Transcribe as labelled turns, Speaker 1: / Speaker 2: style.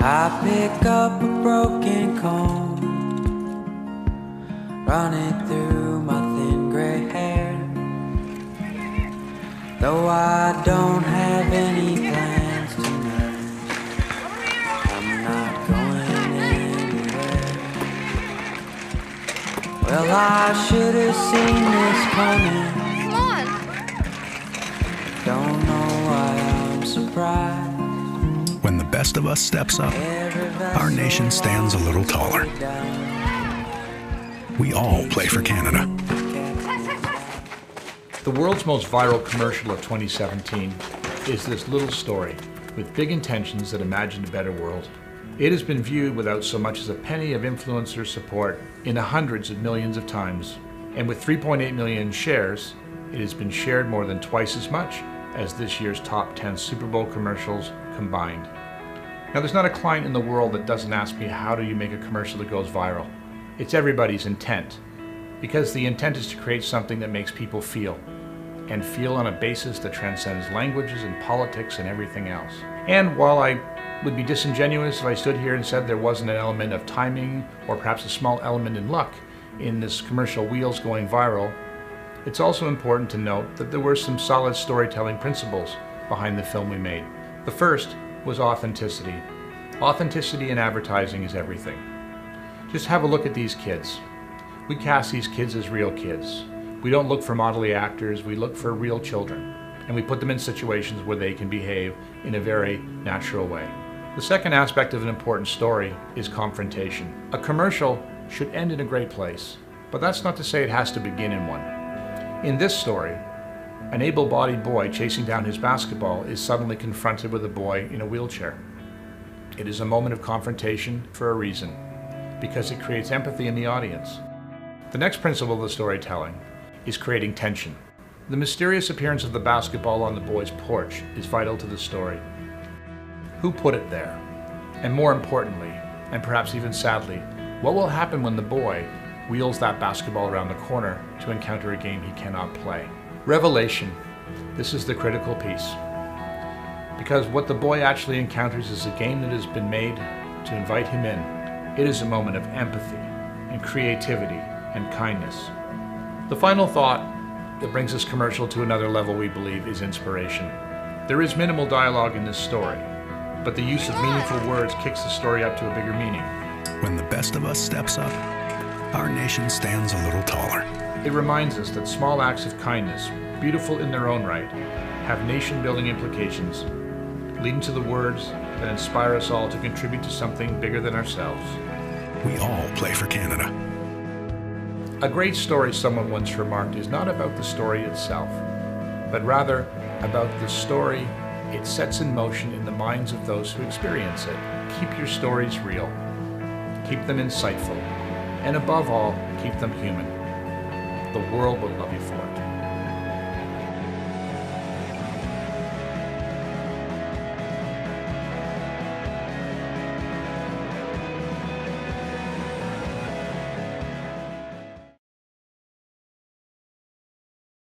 Speaker 1: I pick up a broken comb, run it through my thin gray hair. Though I don't have any plans tonight, I'm not going anywhere. Well, I should have seen this coming. Don't know why I'm surprised.
Speaker 2: When the best of us steps up, our nation stands a little taller. We all play for Canada.
Speaker 3: The world's most viral commercial of 2017 is this little story with big intentions that imagined a better world. It has been viewed without so much as a penny of influencer support in the hundreds of millions of times. And with 3.8 million shares, it has been shared more than twice as much as this year's top 10 Super Bowl commercials combined. Now, there's not a client in the world that doesn't ask me, how do you make a commercial that goes viral? It's everybody's intent, because the intent is to create something that makes people feel, and feel on a basis that transcends languages and politics and everything else. And while I would be disingenuous if I stood here and said there wasn't an element of timing or perhaps a small element in luck in this commercial wheels going viral, it's also important to note that there were some solid storytelling principles behind the film we made. The first was authenticity. Authenticity in advertising is everything. Just have a look at these kids. We cast these kids as real kids. We don't look for modelly actors, we look for real children. And we put them in situations where they can behave in a very natural way. The second aspect of an important story is confrontation. A commercial should end in a great place, but that's not to say it has to begin in one. In this story, an able-bodied boy chasing down his basketball is suddenly confronted with a boy in a wheelchair. It is a moment of confrontation for a reason, because it creates empathy in the audience. The next principle of the storytelling is creating tension. The mysterious appearance of the basketball on the boy's porch is vital to the story. Who put it there? And more importantly, and perhaps even sadly, what will happen when the boy wheels that basketball around the corner to encounter a game he cannot play? Revelation. This is the critical piece. Because what the boy actually encounters is a game that has been made to invite him in. It is a moment of empathy and creativity and kindness. The final thought that brings this commercial to another level, we believe, is inspiration. There is minimal dialogue in this story, but the use of meaningful words kicks the story up to a bigger meaning.
Speaker 2: When the best of us steps up, our nation stands a little taller.
Speaker 3: It reminds us that small acts of kindness, beautiful in their own right, have nation-building implications, leading to the words that inspire us all to contribute to something bigger than ourselves.
Speaker 2: We all play for Canada.
Speaker 3: A great story, someone once remarked, is not about the story itself, but rather about the story it sets in motion in the minds of those who experience it. Keep your stories real. Keep them insightful. And above all, keep them human. The world will love you for it.